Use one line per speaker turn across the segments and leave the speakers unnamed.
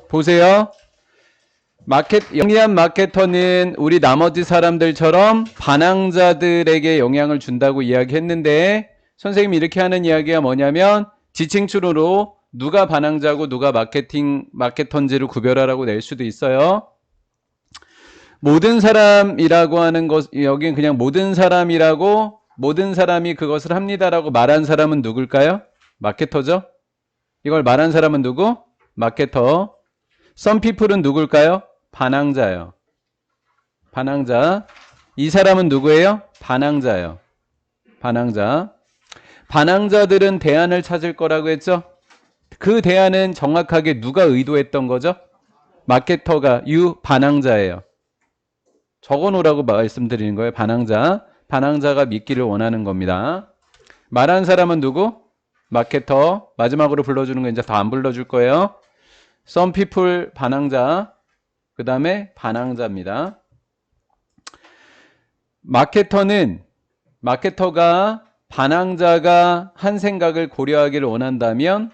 보세요. 영리한 마케터는 우리 나머지 사람들처럼 반항자들에게 영향을 준다고 이야기했는데, 선생님이 이렇게 하는 이야기가 뭐냐면 지칭추론으로 누가 반항자고 누가 마케터인지를 구별하라고 낼 수도 있어요. 모든 사람이라고 하는 것, 여긴 그냥 모든 사람이라고, 모든 사람이 그것을 합니다라고 말한 사람은 누굴까요? 마케터죠? 이걸 말한 사람은 누구? 마케터. Some people은 누굴까요? 반항자요. 반항자. 이 사람은 누구예요? 반항자요. 반항자. 반항자들은 대안을 찾을 거라고 했죠? 그 대안은 정확하게 누가 의도했던 거죠? 마케터가 반항자예요. 적어놓으라고 말씀드리는 거예요. 반항자. 반항자가 믿기를 원하는 겁니다. 말한 사람은 누구? 마케터. 마지막으로 불러주는 거 이제 다 안 불러줄 거예요. Some people 반항자. 그 다음에 반항자입니다. 마케터가 반항자가 한 생각을 고려하기를 원한다면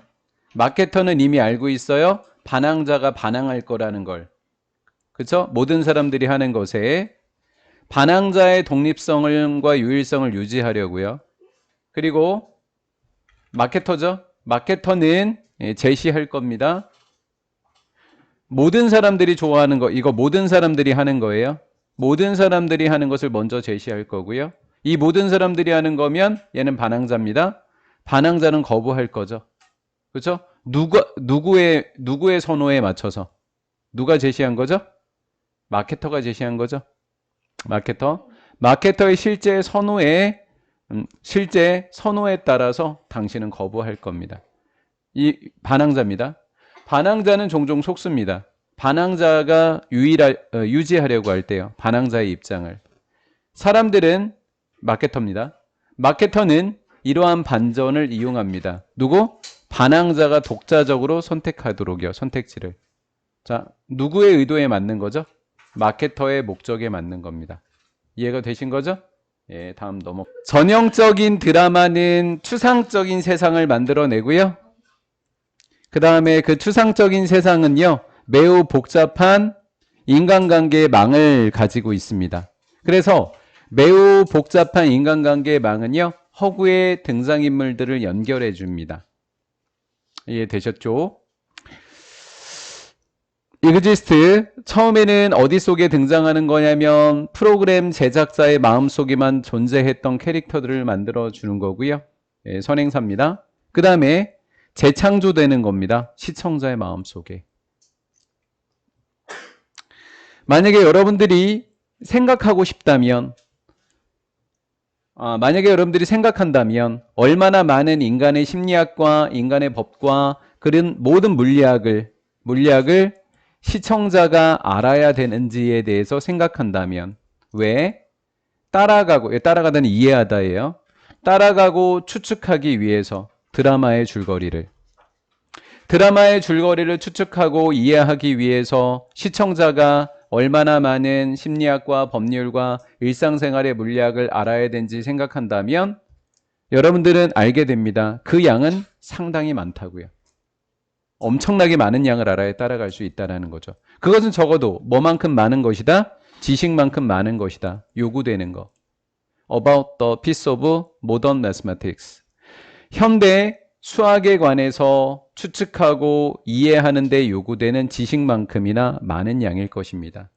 마케터는 이미 알고 있어요. 반항자가 반항할 거라는 걸. 그렇죠? 모든 사람들이 하는 것에 반항자의 독립성과 유일성을 유지하려고요. 그리고 마케터죠. 마케터는 제시할 겁니다. 모든 사람들이 좋아하는 거, 이거 모든 사람들이 하는 거예요. 모든 사람들이 하는 것을 먼저 제시할 거고요. 이 모든 사람들이 하는 거면 얘는 반항자입니다. 반항자는 거부할 거죠. 그렇죠? 누구의 선호에 맞춰서 누가 제시한 거죠? 마케터가 제시한 거죠. 마케터의 실제 선호에 따라서 당신은 거부할 겁니다. 이 반항자입니다. 반항자는 종종 속습니다. 반항자가 유지하려고 할 때요. 반항자의 입장을. 사람들은 마케터입니다. 마케터는 이러한 반전을 이용합니다. 누구? 반항자가 독자적으로 선택하도록요. 선택지를. 자, 누구의 의도에 맞는 거죠? 마케터의 목적에 맞는 겁니다. 이해가 되신 거죠? 예, 다음 전형적인 드라마는 추상적인 세상을 만들어내고요. 그 다음에 그 추상적인 세상은요, 매우 복잡한 인간관계의 망을 가지고 있습니다. 그래서 매우 복잡한 인간관계의 망은요, 허구의 등장인물들을 연결해 줍니다. 이해되셨죠? 이그지스트, 처음에는 어디 속에 등장하는 거냐면 프로그램 제작자의 마음속에만 존재했던 캐릭터들을 만들어 주는 거고요. 예, 선행사입니다. 그 다음에 재창조되는 겁니다. 시청자의 마음속에. 만약에 여러분들이 생각한다면 얼마나 많은 인간의 심리학과 인간의 법과 그런 모든 물리학을 시청자가 알아야 되는지에 대해서 생각한다면, 왜? 따라가다는 이해하다예요. 따라가고 추측하기 위해서 드라마의 줄거리를 추측하고 이해하기 위해서 시청자가 얼마나 많은 심리학과 법률과 일상생활의 물리학을 알아야 되는지 생각한다면 여러분들은 알게 됩니다. 그 양은 상당히 많다고요. 엄청나게 많은 양을 알아야 따라갈 수 있다는 거죠. 그것은 적어도 뭐만큼 많은 것이다? 지식만큼 많은 것이다. 요구되는 거. About the piece of modern mathematics. 현대 수학에 관해서 추측하고 이해하는 데 요구되는 지식만큼이나 많은 양일 것입니다.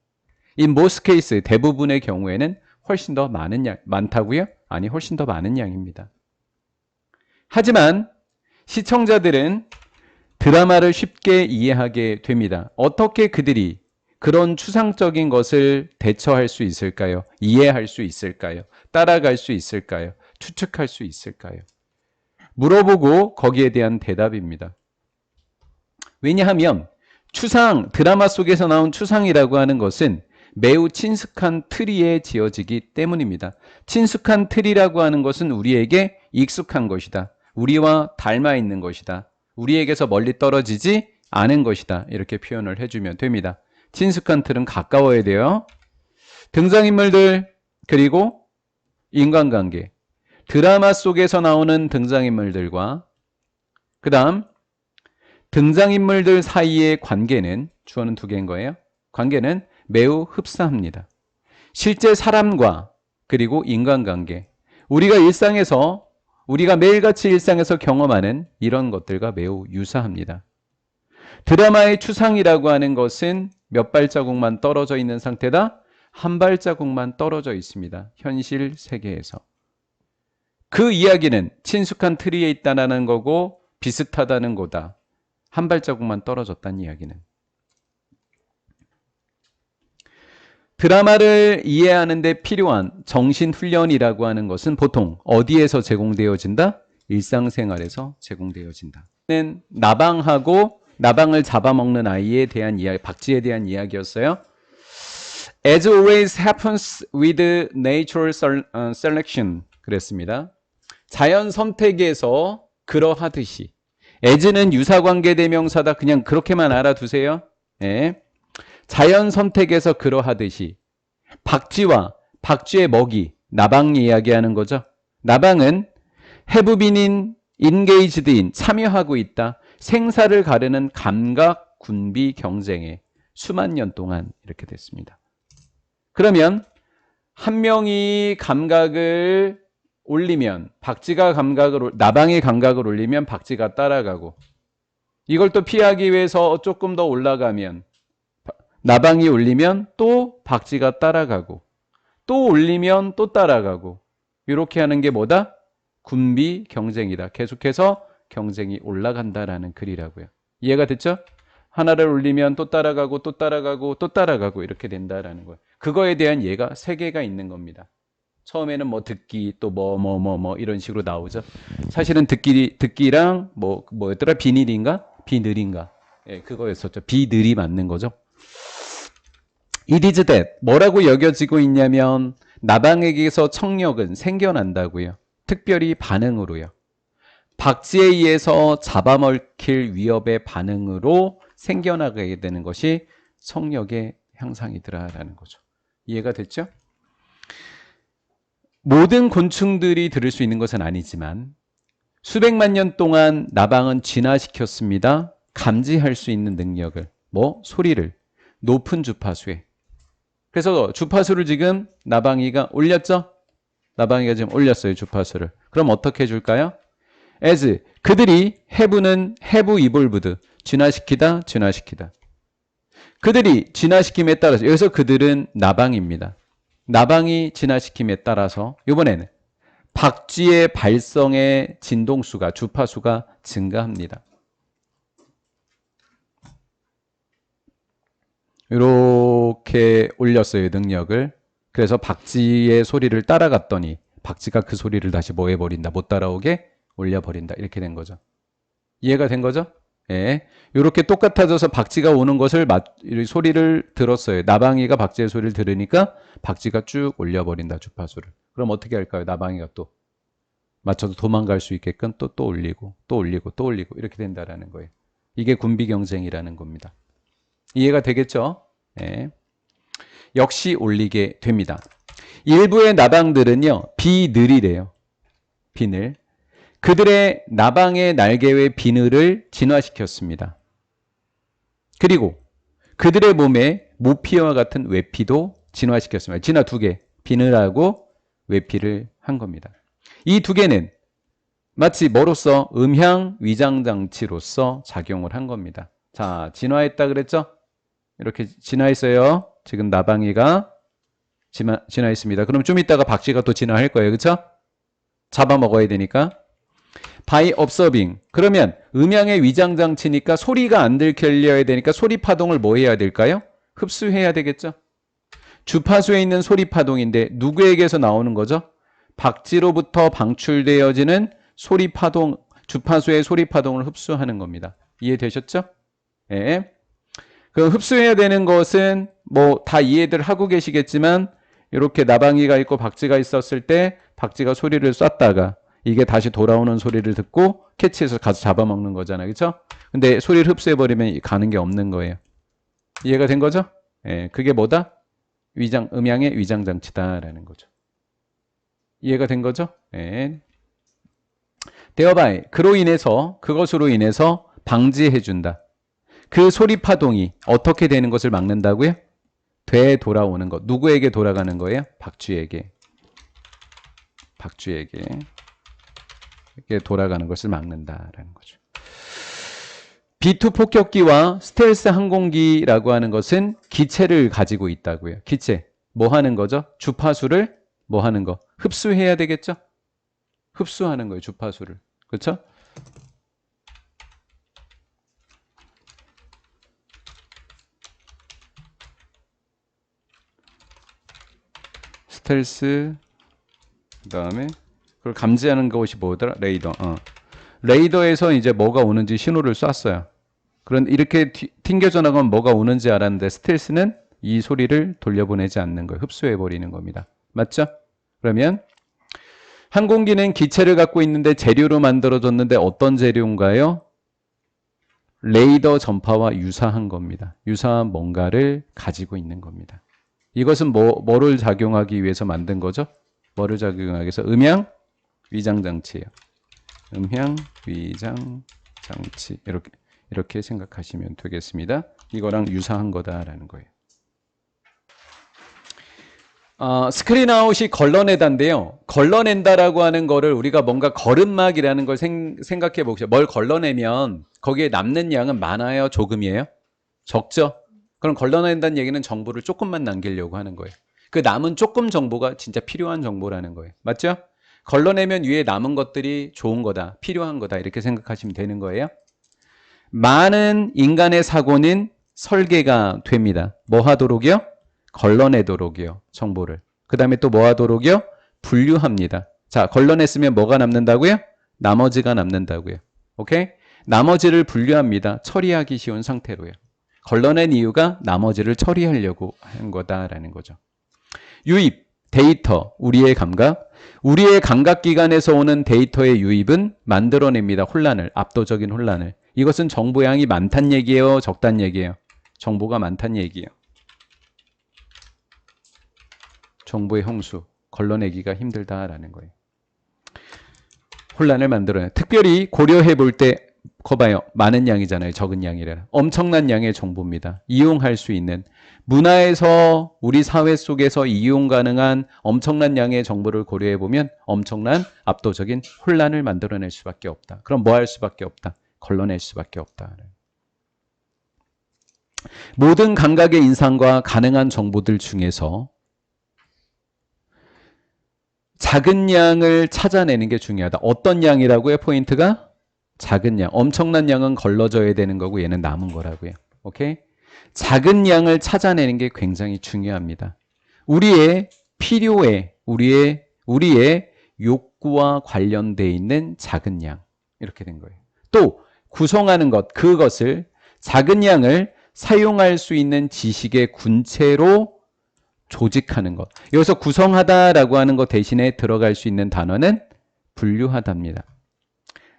In most case, 대부분의 경우에는 훨씬 더 많다고요? 아니, 훨씬 더 많은 양입니다. 하지만 시청자들은 드라마를 쉽게 이해하게 됩니다. 어떻게 그들이 그런 추상적인 것을 대처할 수 있을까요? 이해할 수 있을까요? 따라갈 수 있을까요? 추측할 수 있을까요? 물어보고 거기에 대한 대답입니다. 왜냐하면 드라마 속에서 나온 추상이라고 하는 것은 매우 친숙한 틀위에 지어지기 때문입니다. 친숙한 틀이라고 하는 것은 우리에게 익숙한 것이다. 우리와 닮아 있는 것이다. 우리에게서 멀리 떨어지지 않은 것이다. 이렇게 표현을 해주면 됩니다. 친숙한 틀은 가까워야 돼요. 등장인물들 그리고 인간관계. 드라마 속에서 나오는 등장인물들과 그 다음 등장인물들 사이의 관계는, 주어는 두 개인 거예요. 관계는 매우 흡사합니다. 실제 사람과 그리고 인간관계, 우리가 매일같이 일상에서 경험하는 이런 것들과 매우 유사합니다. 드라마의 추상이라고 하는 것은 몇 발자국만 떨어져 있는 상태다? 한 발자국만 떨어져 있습니다. 현실 세계에서. 그 이야기는 친숙한 트리에 있다는 거고 비슷하다는 거다. 한 발자국만 떨어졌다는 이야기는. 드라마를 이해하는 데 필요한 정신훈련이라고 하는 것은 보통 어디에서 제공되어진다? 일상생활에서 제공되어진다. 나방을 잡아먹는 아이에 대한 이야기, 박쥐에 대한 이야기였어요. As always happens with natural selection. 그랬습니다. 자연 선택에서 그러하듯이. as는 유사관계 대명사다. 그냥 그렇게만 알아두세요. 네. 자연 선택에서 그러하듯이 박쥐와 박쥐의 먹이, 나방 이야기하는 거죠. 나방은 have been engaged in, 참여하고 있다. 생사를 가르는 감각 군비 경쟁에 수만 년 동안 이렇게 됐습니다. 그러면 한 명이 감각을 올리면 나방의 감각을 올리면 박쥐가 따라가고, 이걸 또 피하기 위해서 조금 더 올라가면 나방이 올리면 또 박쥐가 따라가고, 또 올리면 또 따라가고, 이렇게 하는 게 뭐다? 군비 경쟁이다. 계속해서 경쟁이 올라간다라는 글이라고요. 이해가 됐죠? 하나를 올리면 또 따라가고 또 따라가고 또 따라가고 이렇게 된다라는 거예요. 그거에 대한 예가 세 개가 있는 겁니다. 처음에는 뭐 듣기, 또 뭐 이런 식으로 나오죠. 사실은 듣기랑 뭐였더라? 비닐인가? 비늘인가? 예, 그거였었죠. 비늘이 맞는 거죠. It is that. 뭐라고 여겨지고 있냐면 나방에게서 청력은 생겨난다고요. 특별히 반응으로요. 박쥐에 의해서 잡아먹힐 위협의 반응으로 생겨나게 되는 것이 청력의 향상이더라라는 거죠. 이해가 됐죠? 모든 곤충들이 들을 수 있는 것은 아니지만 수백만 년 동안 나방은 진화시켰습니다. 감지할 수 있는 능력을, 소리를 높은 주파수에. 그래서 주파수를 지금 나방이가 올렸죠? 나방이가 지금 올렸어요, 주파수를. 그럼 어떻게 해줄까요? as, 그들이 have는 have evolved, 진화시키다. 그들이 진화시킴에 따라서, 여기서 그들은 나방입니다. 나방이 진화시킴에 따라서 이번에는 박쥐의 발성의 진동수가, 주파수가 증가합니다. 이렇게 올렸어요, 능력을. 그래서 박쥐의 소리를 따라갔더니 박쥐가 그 소리를 다시 뭐 해버린다? 못 따라오게 올려버린다. 이렇게 된 거죠. 이해가 된 거죠? 예. 이렇게 똑같아져서 박쥐가 오는 것을 소리를 들었어요. 나방이가 박쥐의 소리를 들으니까 박쥐가 쭉 올려버린다, 주파수를. 그럼 어떻게 할까요? 나방이가 또 맞춰서 도망갈 수 있게끔 또 올리고 이렇게 된다라는 거예요. 이게 군비 경쟁이라는 겁니다. 이해가 되겠죠? 예. 역시 올리게 됩니다. 일부의 나방들은요, 비늘이래요. 비늘. 그들의 나방의 날개의 비늘을 진화시켰습니다. 그리고 그들의 몸에 모피와 같은 외피도 진화시켰습니다. 진화 두 개, 비늘하고 외피를 한 겁니다. 이 두 개는 마치 뭐로서? 음향 위장장치로서 작용을 한 겁니다. 자, 진화했다 그랬죠? 이렇게 진화했어요. 지금 나방이가 진화했습니다. 그럼 좀 이따가 박쥐가 또 진화할 거예요. 그렇죠? 잡아먹어야 되니까. by observing. 그러면 음향의 위장장치니까 소리가 안 들려야 되니까 소리 파동을 뭐 해야 될까요? 흡수해야 되겠죠? 주파수에 있는 소리 파동인데 누구에게서 나오는 거죠? 박쥐로부터 방출되어지는 소리 파동, 주파수의 소리 파동을 흡수하는 겁니다. 이해되셨죠? 예. 그 흡수해야 되는 것은 다 이해들 하고 계시겠지만, 이렇게 나방이가 있고 박쥐가 있었을 때 박쥐가 소리를 쐈다가 이게 다시 돌아오는 소리를 듣고 캐치해서 가서 잡아먹는 거잖아요. 그렇죠? 근데 소리를 흡수해버리면 가는 게 없는 거예요. 이해가 된 거죠? 예, 그게 뭐다? 음향의 위장장치다라는 거죠. 이해가 된 거죠? 예. thereby, 그것으로 인해서 방지해준다. 그 소리 파동이 어떻게 되는 것을 막는다고요? 되돌아오는 것. 누구에게 돌아가는 거예요? 박쥐에게. 박쥐에게 돌아가는 것을 막는다라는 거죠. B2 폭격기와 스텔스 항공기라고 하는 것은 기체를 가지고 있다고요. 기체. 뭐 하는 거죠? 주파수를 뭐 하는 거? 흡수해야 되겠죠? 흡수하는 거예요. 주파수를. 그렇죠? 스텔스 그다음에 그걸 감지하는 것이 뭐더라? 레이더. 레이더에서 이제 뭐가 오는지 신호를 쐈어요. 그런 이렇게 튕겨져 나가면 뭐가 오는지 알았는데 스텔스는 이 소리를 돌려보내지 않는 거예요. 흡수해 버리는 겁니다. 맞죠? 그러면 항공기는 기체를 갖고 있는데 재료로 만들어졌는데 어떤 재료인가요? 레이더 전파와 유사한 겁니다. 유사한 뭔가를 가지고 있는 겁니다. 이것은 뭐를 작용하기 위해서 만든 거죠? 뭐를 작용하기 위해서? 음향 위장 장치예요. 음향 위장 장치 이렇게 생각하시면 되겠습니다. 이거랑 유사한 거다라는 거예요. 스크린 아웃이 걸러내다인데요. 걸러낸다라고 하는 거를 우리가 뭔가 걸음막이라는 걸 생각해 보시죠. 뭘 걸러내면 거기에 남는 양은 많아요? 조금이에요? 적죠? 그럼 걸러낸다는 얘기는 정보를 조금만 남기려고 하는 거예요. 그 남은 조금 정보가 진짜 필요한 정보라는 거예요. 맞죠? 걸러내면 위에 남은 것들이 좋은 거다, 필요한 거다 이렇게 생각하시면 되는 거예요. 많은 인간의 사고는 설계가 됩니다. 뭐 하도록이요? 걸러내도록이요. 정보를. 그 다음에 또 뭐 하도록이요? 분류합니다. 자, 걸러냈으면 뭐가 남는다고요? 나머지가 남는다고요. 오케이? 나머지를 분류합니다. 처리하기 쉬운 상태로요. 걸러낸 이유가 나머지를 처리하려고 한 거다라는 거죠. 유입, 데이터, 우리의 감각. 우리의 감각기관에서 오는 데이터의 유입은 만들어냅니다. 혼란을, 압도적인 혼란을. 이것은 정보량이 많단 얘기예요? 적단 얘기예요? 정보가 많단 얘기예요. 정보의 홍수, 걸러내기가 힘들다라는 거예요. 혼란을 만들어요. 특별히 고려해 볼 때, 거 봐요. 많은 양이잖아요. 적은 양이라. 엄청난 양의 정보입니다. 이용할 수 있는. 문화에서 우리 사회 속에서 이용 가능한 엄청난 양의 정보를 고려해 보면 엄청난 압도적인 혼란을 만들어낼 수밖에 없다. 그럼 뭐 할 수밖에 없다? 걸러낼 수밖에 없다. 모든 감각의 인상과 가능한 정보들 중에서 작은 양을 찾아내는 게 중요하다. 어떤 양이라고요? 포인트가? 작은 양. 엄청난 양은 걸러져야 되는 거고 얘는 남은 거라고요. 오케이? 작은 양을 찾아내는 게 굉장히 중요합니다. 우리의 필요에, 우리의 욕구와 관련되어 있는 작은 양. 이렇게 된 거예요. 또 구성하는 것, 그것을 작은 양을 사용할 수 있는 지식의 군체로 조직하는 것. 여기서 구성하다라고 하는 것 대신에 들어갈 수 있는 단어는 분류하다입니다.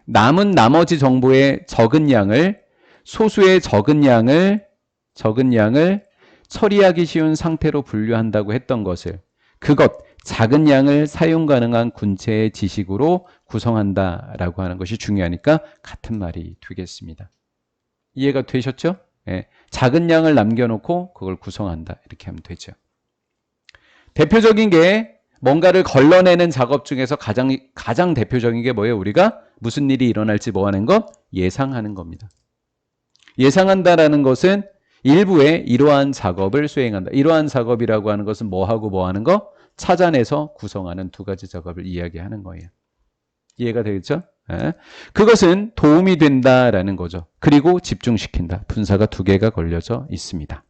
남은 나머지 정보의 적은 양을, 소수의 적은 양을 처리하기 쉬운 상태로 분류한다고 했던 것을 그것, 작은 양을 사용 가능한 군체의 지식으로 구성한다라고 하는 것이 중요하니까 같은 말이 되겠습니다. 이해가 되셨죠? 예. 작은 양을 남겨놓고 그걸 구성한다. 이렇게 하면 되죠. 대표적인 게 뭔가를 걸러내는 작업 중에서 가장 대표적인 게 뭐예요? 우리가 무슨 일이 일어날지 뭐 하는 것? 예상하는 겁니다. 예상한다라는 것은 일부의 이러한 작업을 수행한다. 이러한 작업이라고 하는 것은 뭐하고 뭐 하는 거? 찾아내서 구성하는 두 가지 작업을 이야기하는 거예요. 이해가 되겠죠? 네. 그것은 도움이 된다라는 거죠. 그리고 집중시킨다. 분사가 두 개가 걸려져 있습니다.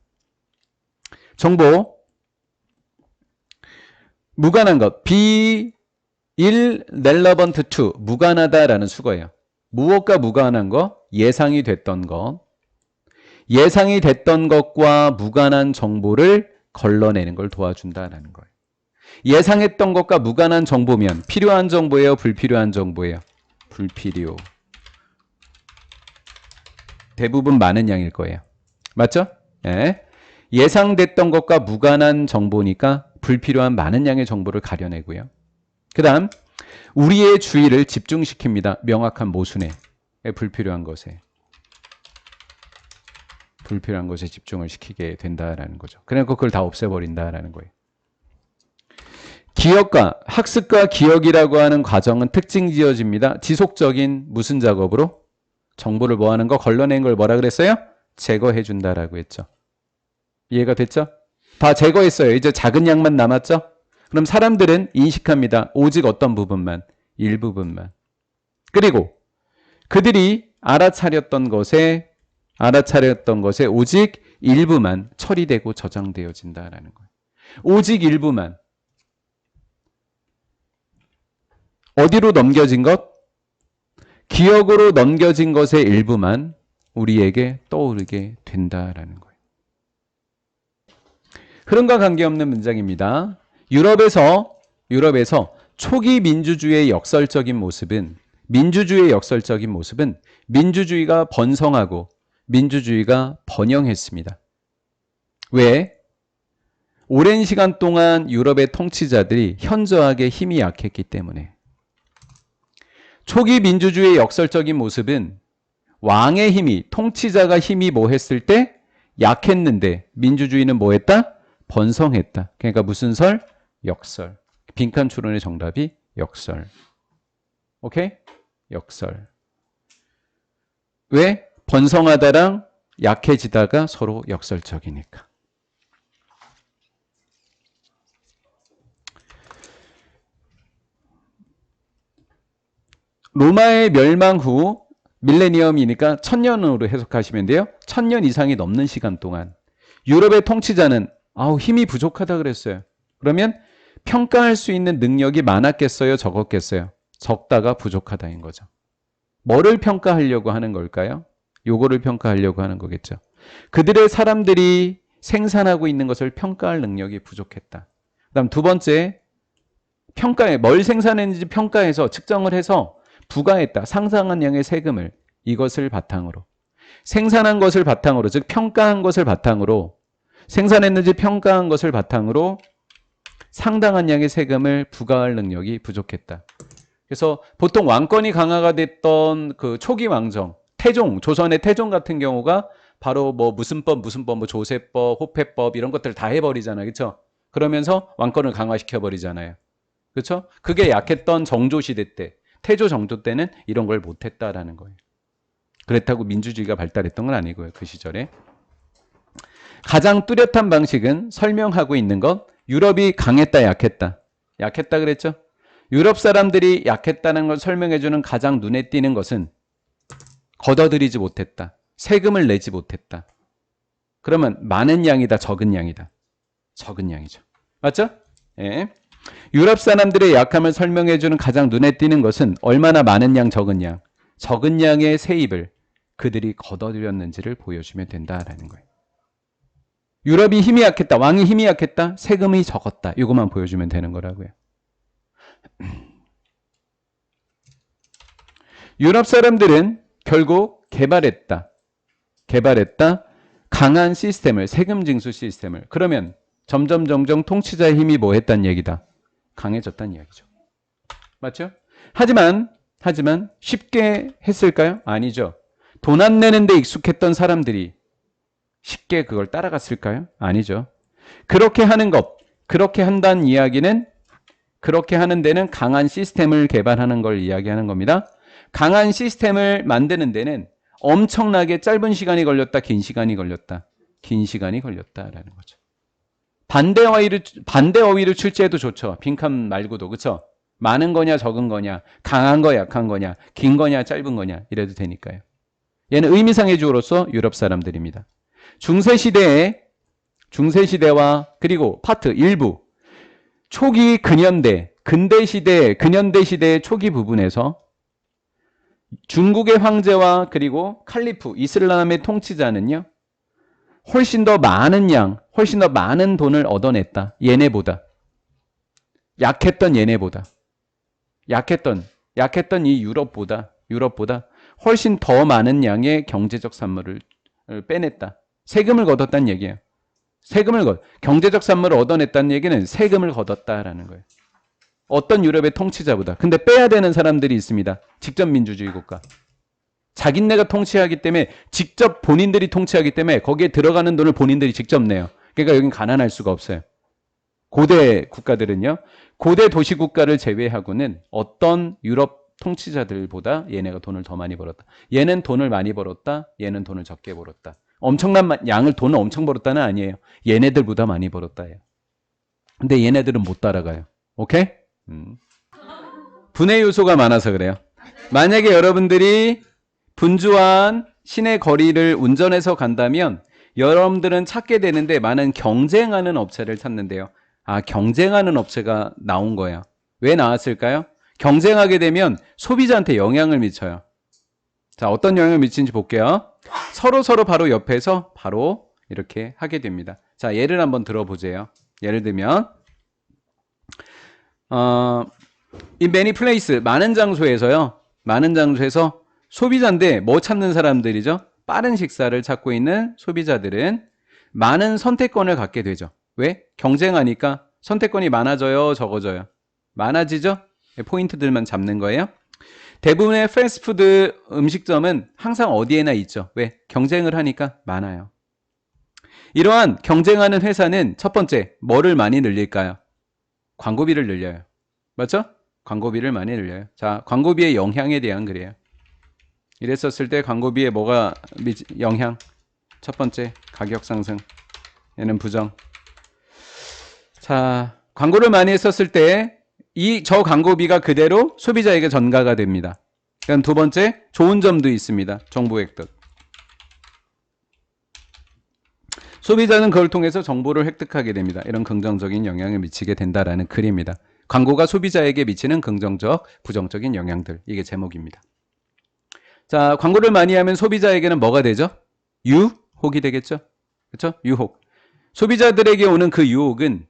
정보 무관한 것, be irrelevant to, 무관하다라는 수거예요. 무엇과 무관한 것? 예상이 됐던 것. 예상이 됐던 것과 무관한 정보를 걸러내는 걸 도와준다라는 거예요. 예상했던 것과 무관한 정보면 필요한 정보예요? 불필요한 정보예요? 불필요. 대부분 많은 양일 거예요. 맞죠? 네. 예상됐던 것과 무관한 정보니까 불필요한 많은 양의 정보를 가려내고요. 그 다음 우리의 주의를 집중시킵니다. 명확한 모순에 불필요한 것에. 불필요한 것에 집중을 시키게 된다라는 거죠. 그러니까 그걸 다 없애버린다라는 거예요. 기억과 학습과 기억이라고 하는 과정은 특징 지어집니다. 지속적인 무슨 작업으로? 정보를 뭐 하는 거? 걸러낸 걸 뭐라 그랬어요? 제거해 준다라고 했죠. 이해가 됐죠? 다 제거했어요. 이제 작은 양만 남았죠? 그럼 사람들은 인식합니다. 오직 어떤 부분만, 일부분만. 그리고 그들이 알아차렸던 것에 오직 일부만 처리되고 저장되어진다라는 거예요. 오직 일부만. 어디로 넘겨진 것? 기억으로 넘겨진 것의 일부만 우리에게 떠오르게 된다라는 거예요. 흐름과 관계없는 문장입니다. 유럽에서 초기 민주주의의 역설적인 모습은 민주주의가 번성하고 민주주의가 번영했습니다. 왜? 오랜 시간 동안 유럽의 통치자들이 현저하게 힘이 약했기 때문에. 초기 민주주의의 역설적인 모습은 왕의 힘이, 통치자가 힘이 뭐 했을 때 약했는데 민주주의는 뭐 했다? 번성했다. 그러니까 무슨 설? 역설. 빈칸 추론의 정답이 역설. 오케이? 역설. 왜? 번성하다랑 약해지다가 서로 역설적이니까. 로마의 멸망 후 밀레니엄이니까 1000년으로 해석하시면 돼요. 1000년 이상이 넘는 시간 동안 유럽의 통치자는 힘이 부족하다 그랬어요. 그러면 평가할 수 있는 능력이 많았겠어요? 적었겠어요? 적다가 부족하다인 거죠. 뭐를 평가하려고 하는 걸까요? 요거를 평가하려고 하는 거겠죠. 그들의 사람들이 생산하고 있는 것을 평가할 능력이 부족했다. 그다음 두 번째, 평가해. 뭘 생산했는지 평가해서 측정을 해서 부과했다. 상당한 양의 세금을 이것을 바탕으로. 생산한 것을 바탕으로, 즉 평가한 것을 바탕으로, 생산했는지 평가한 것을 바탕으로 상당한 양의 세금을 부과할 능력이 부족했다. 그래서 보통 왕권이 강화가 됐던 그 초기 왕정, 태종, 조선의 태종 같은 경우가 바로 뭐 무슨 법, 뭐 조세법, 호패법 이런 것들 다 해버리잖아요. 그렇죠? 그러면서 왕권을 강화시켜버리잖아요. 그렇죠? 그게 약했던 정조시대 때, 태조 정조 때는 이런 걸 못했다라는 거예요. 그렇다고 민주주의가 발달했던 건 아니고요. 그 시절에. 가장 뚜렷한 방식은 설명하고 있는 것. 유럽이 강했다, 약했다. 약했다 그랬죠? 유럽 사람들이 약했다는 걸 설명해주는 가장 눈에 띄는 것은 걷어들이지 못했다. 세금을 내지 못했다. 그러면 많은 양이다, 적은 양이다. 적은 양이죠. 맞죠? 예. 유럽 사람들의 약함을 설명해주는 가장 눈에 띄는 것은 얼마나 많은 양, 적은 양. 적은 양의 세입을 그들이 걷어들였는지를 보여주면 된다라는 거예요. 유럽이 힘이 약했다. 왕이 힘이 약했다. 세금이 적었다. 이것만 보여주면 되는 거라고요. 유럽 사람들은 결국 개발했다. 강한 시스템을, 세금 징수 시스템을. 그러면 점점 통치자의 힘이 뭐 했단 얘기다? 강해졌단 이야기죠. 맞죠? 하지만 쉽게 했을까요? 아니죠. 돈 안 내는 데 익숙했던 사람들이 쉽게 그걸 따라갔을까요? 아니죠. 그렇게 하는 것, 그렇게 한다는 이야기는, 그렇게 하는 데는 강한 시스템을 개발하는 걸 이야기하는 겁니다. 강한 시스템을 만드는 데는 엄청나게 짧은 시간이 걸렸다, 긴 시간이 걸렸다. 긴 시간이 걸렸다라는 거죠. 반대 어휘를 출제해도 좋죠. 빈칸 말고도. 그렇죠? 많은 거냐, 적은 거냐, 강한 거, 약한 거냐, 긴 거냐, 짧은 거냐 이래도 되니까요. 얘는 의미상의 주어로서 유럽 사람들입니다. 중세시대와 그리고 파트 일부 초기 근대시대 시대의 초기 부분에서 중국의 황제와 그리고 칼리프, 이슬람의 통치자는요, 훨씬 더 많은 돈을 얻어냈다. 얘네보다. 약했던 이 유럽보다 훨씬 더 많은 양의 경제적 산물을 빼냈다. 세금을 걷었다는 얘기예요. 경제적 산물을 얻어냈다는 얘기는 세금을 걷었다라는 거예요. 어떤 유럽의 통치자보다. 근데 빼야 되는 사람들이 있습니다. 직접 민주주의 국가. 자기네가 통치하기 때문에 직접 본인들이 통치하기 때문에 거기에 들어가는 돈을 본인들이 직접 내요. 그러니까 여긴 가난할 수가 없어요. 고대 국가들은요. 고대 도시 국가를 제외하고는 어떤 유럽 통치자들보다 얘네가 돈을 더 많이 벌었다. 얘는 돈을 많이 벌었다. 얘는 돈을 적게 벌었다. 엄청난 양을 돈을 엄청 벌었다는 아니에요. 얘네들보다 많이 벌었다예요. 근데 얘네들은 못 따라가요. 오케이? 분해 요소가 많아서 그래요. 만약에 여러분들이 분주한 시내 거리를 운전해서 간다면 여러분들은 찾게 되는데 많은 경쟁하는 업체를 찾는데요. 아, 경쟁하는 업체가 나온 거예요. 왜 나왔을까요? 경쟁하게 되면 소비자한테 영향을 미쳐요. 자, 어떤 영향을 미치는지 볼게요. 서로 바로 옆에서 바로 이렇게 하게 됩니다. 자, 예를 한번 들어보세요. 예를 들면 in many places, 많은 장소에서요. 많은 장소에서 소비자인데 뭐 찾는 사람들이죠? 빠른 식사를 찾고 있는 소비자들은 많은 선택권을 갖게 되죠. 왜? 경쟁하니까 선택권이 많아져요, 적어져요? 많아지죠? 포인트들만 잡는 거예요. 대부분의 패스트푸드 음식점은 항상 어디에나 있죠. 왜? 경쟁을 하니까 많아요. 이러한 경쟁하는 회사는 첫 번째, 뭐를 많이 늘릴까요? 광고비를 늘려요. 맞죠? 광고비를 많이 늘려요. 자, 광고비의 영향에 대한 글이에요. 이랬었을 때 광고비에 뭐가 영향? 첫 번째, 가격 상승. 얘는 부정. 자, 광고를 많이 했었을 때 저 광고비가 그대로 소비자에게 전가가 됩니다. 그럼 두 번째, 좋은 점도 있습니다. 정보 획득. 소비자는 그걸 통해서 정보를 획득하게 됩니다. 이런 긍정적인 영향을 미치게 된다라는 글입니다. 광고가 소비자에게 미치는 긍정적, 부정적인 영향들. 이게 제목입니다. 자, 광고를 많이 하면 소비자에게는 뭐가 되죠? 유혹이 되겠죠? 그렇죠? 유혹. 소비자들에게 오는 그 유혹은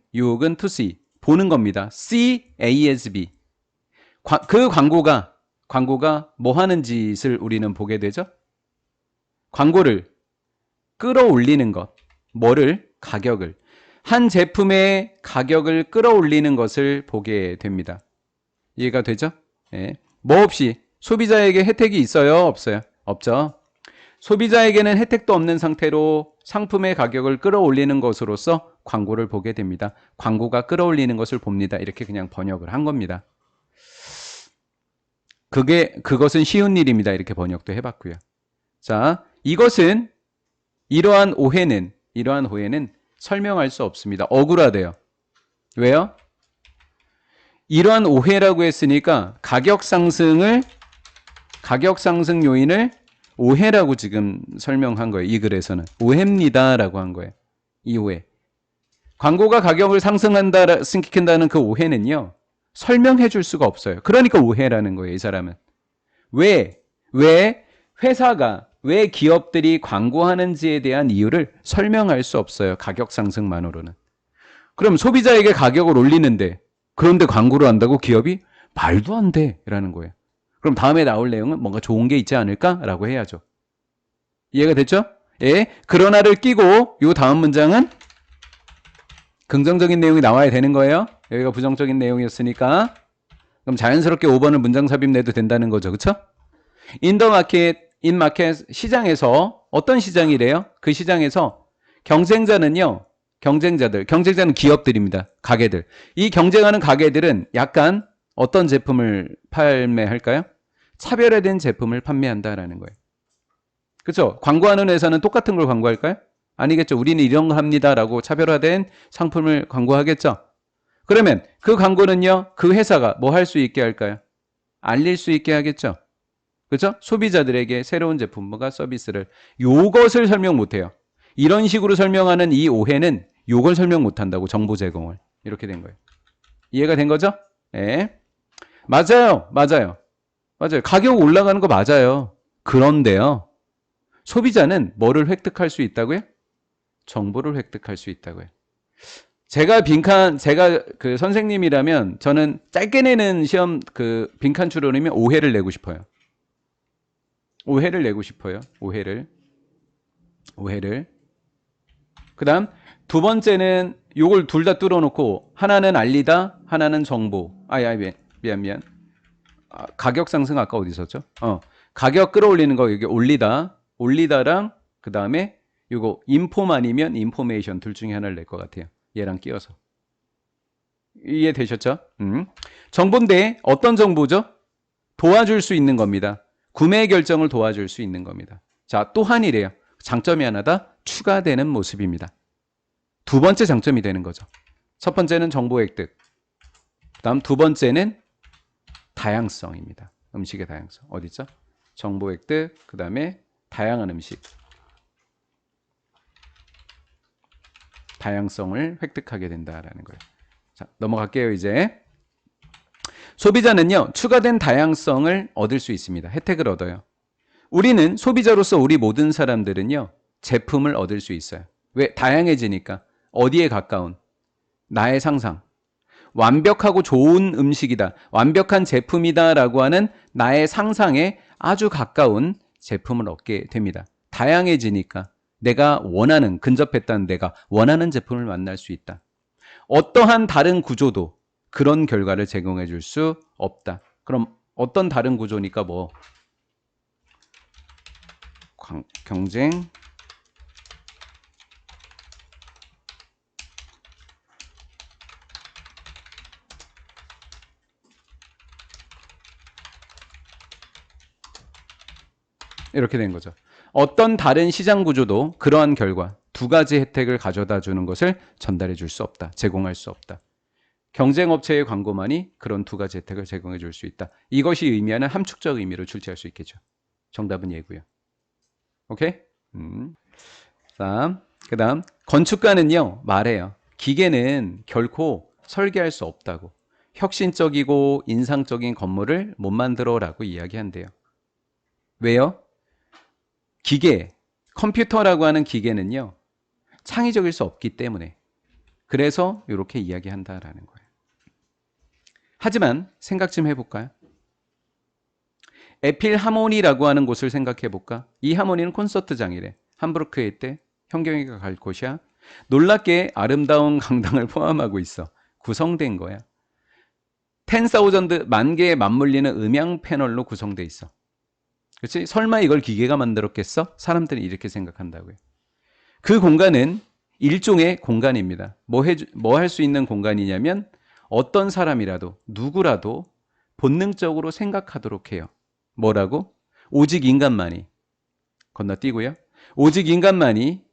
to see, 보는 겁니다. CASB. 그 광고가 뭐 하는 짓을 우리는 보게 되죠? 광고를 끌어올리는 것. 뭐를? 가격을. 한 제품의 가격을 끌어올리는 것을 보게 됩니다. 이해가 되죠? 예. 뭐 없이 소비자에게 혜택이 있어요? 없어요? 없죠. 소비자에게는 혜택도 없는 상태로 상품의 가격을 끌어올리는 것으로서 광고를 보게 됩니다. 광고가 끌어올리는 것을 봅니다. 이렇게 그냥 번역을 한 겁니다. 그것은 쉬운 일입니다. 이렇게 번역도 해봤고요. 자, 이러한 오해는 설명할 수 없습니다. 억울하대요. 왜요? 이러한 오해라고 했으니까 가격 상승 요인을 오해라고 지금 설명한 거예요. 이 글에서는. 오해입니다라고 한 거예요. 이 오해. 광고가 가격을 시킨다는 그 오해는요. 설명해 줄 수가 없어요. 그러니까 오해라는 거예요. 이 사람은. 왜 기업들이 광고하는지에 대한 이유를 설명할 수 없어요. 가격 상승만으로는. 그럼 소비자에게 가격을 올리는데 그런데 광고를 한다고 기업이? 말도 안 돼 라는 거예요. 그럼 다음에 나올 내용은 뭔가 좋은 게 있지 않을까라고 해야죠. 이해가 됐죠? 예. 그러나를 끼고 요 다음 문장은 긍정적인 내용이 나와야 되는 거예요. 여기가 부정적인 내용이었으니까. 그럼 자연스럽게 5번을 문장 삽입 내도 된다는 거죠. 그렇죠? in market 시장에서 어떤 시장이래요? 그 시장에서 경쟁자는 기업들입니다. 가게들. 이 경쟁하는 가게들은 약간 어떤 제품을 판매할까요? 차별화된 제품을 판매한다라는 거예요. 그렇죠? 광고하는 회사는 똑같은 걸 광고할까요? 아니겠죠. 우리는 이런 거 합니다라고 차별화된 상품을 광고하겠죠. 그러면 그 광고는요. 그 회사가 뭐 할 수 있게 할까요? 알릴 수 있게 하겠죠. 그렇죠? 소비자들에게 새로운 제품과 서비스를 요것을 설명 못해요. 이런 식으로 설명하는 이 오해는 요걸 설명 못한다고 정보 제공을. 이렇게 된 거예요. 이해가 된 거죠? 네. 맞아요. 가격 올라가는 거 맞아요. 그런데요. 소비자는 뭐를 획득할 수 있다고요? 정보를 획득할 수 있다고요. 제가 그 선생님이라면 저는 짧게 내는 시험 그 빈칸 추론이면 오해를 내고 싶어요. 오해를. 그 다음 두 번째는 요걸 둘 다 뚫어놓고 하나는 알리다, 하나는 정보. 미안. 가격 상승 아까 어디 있었죠? 가격 끌어올리는 거 여기 올리다랑 그 다음에 이거 인폼 아니면 인포메이션 둘 중에 하나를 낼 것 같아요. 얘랑 끼워서. 이해되셨죠? 정보인데 어떤 정보죠? 도와줄 수 있는 겁니다. 구매 결정을 도와줄 수 있는 겁니다. 자, 또한이래요. 장점이 하나다. 추가되는 모습입니다. 두 번째 장점이 되는 거죠. 첫 번째는 정보 획득. 그다음 두 번째는 다양성입니다. 음식의 다양성. 어디 있죠? 정보 획득, 그다음에 다양한 음식. 다양성을 획득하게 된다라는 거예요. 자, 넘어갈게요, 이제. 소비자는요, 추가된 다양성을 얻을 수 있습니다. 혜택을 얻어요. 우리는 소비자로서 우리 모든 사람들은요, 제품을 얻을 수 있어요. 왜? 다양해지니까. 어디에 가까운? 나의 상상. 완벽하고 좋은 음식이다. 완벽한 제품이다. 라고 하는 나의 상상에 아주 가까운 제품을 얻게 됩니다. 다양해지니까 내가 원하는, 근접했다는 내가 원하는 제품을 만날 수 있다. 어떠한 다른 구조도 그런 결과를 제공해 줄 수 없다. 그럼 어떤 다른 구조니까 뭐? 경쟁, 이렇게 된 거죠. 어떤 다른 시장 구조도 그러한 결과 두 가지 혜택을 가져다 주는 것을 전달해 줄 수 없다. 제공할 수 없다. 경쟁업체의 광고만이 그런 두 가지 혜택을 제공해 줄 수 있다. 이것이 의미하는 함축적 의미로 출제할 수 있겠죠. 정답은 예고요. 오케이? 그 다음 건축가는요 말해요. 기계는 결코 설계할 수 없다고. 혁신적이고 인상적인 건물을 못 만들어라고 이야기한대요. 왜요? 기계, 컴퓨터라고 하는 기계는요 창의적일 수 없기 때문에. 그래서 이렇게 이야기한다라는 거예요. 하지만 생각 좀 해볼까요? 에필 하모니라고 하는 곳을 생각해 볼까? 이 하모니는 콘서트장이래. 함부르크에 있대. 현경이가 갈 곳이야. 놀랍게 아름다운 강당을 포함하고 있어. 구성된 거야. 10,000 만 개에 맞물리는 음향 패널로 구성돼 있어. 그렇지? 설마 이걸 기계가 만들었겠어? 사람들은 이렇게 생각한다고요. 그 공간은 일종의 공간입니다. 뭐 할 수 있는 공간이냐면 어떤 사람이라도 누구라도 본능적으로 생각하도록 해요. 뭐라고? 오직 인간만이. 건너뛰고요. 오직 인간만이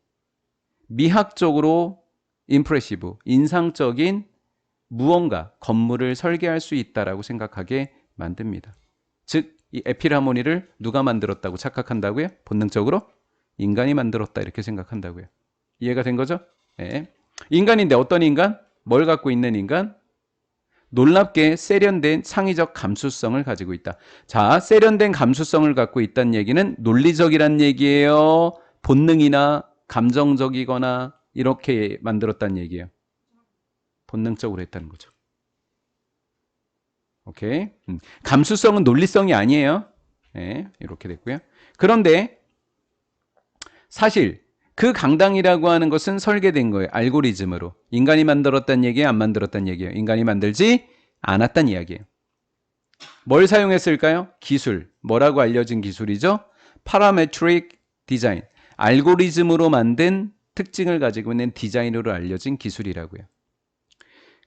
미학적으로 임프레시브, 인상적인 무언가, 건물을 설계할 수 있다라고 생각하게 만듭니다. 즉, 이 에필하모니를 누가 만들었다고 착각한다고요? 본능적으로? 인간이 만들었다 이렇게 생각한다고요. 이해가 된 거죠? 네. 인간인데 어떤 인간? 뭘 갖고 있는 인간? 놀랍게 세련된 창의적 감수성을 가지고 있다. 자, 세련된 감수성을 갖고 있다는 얘기는 논리적이란 얘기예요. 본능이나 감정적이거나 이렇게 만들었다는 얘기예요. 본능적으로 했다는 거죠. 오케이. 감수성은 논리성이 아니에요. 네, 이렇게 됐고요. 그런데 사실 그 강당이라고 하는 것은 설계된 거예요. 알고리즘으로. 인간이 만들었다는 얘기예요? 안 만들었다는 얘기예요? 인간이 만들지 않았다는 이야기예요. 뭘 사용했을까요? 기술. 뭐라고 알려진 기술이죠? 파라메트릭 디자인. 알고리즘으로 만든 특징을 가지고 있는 디자인으로 알려진 기술이라고요.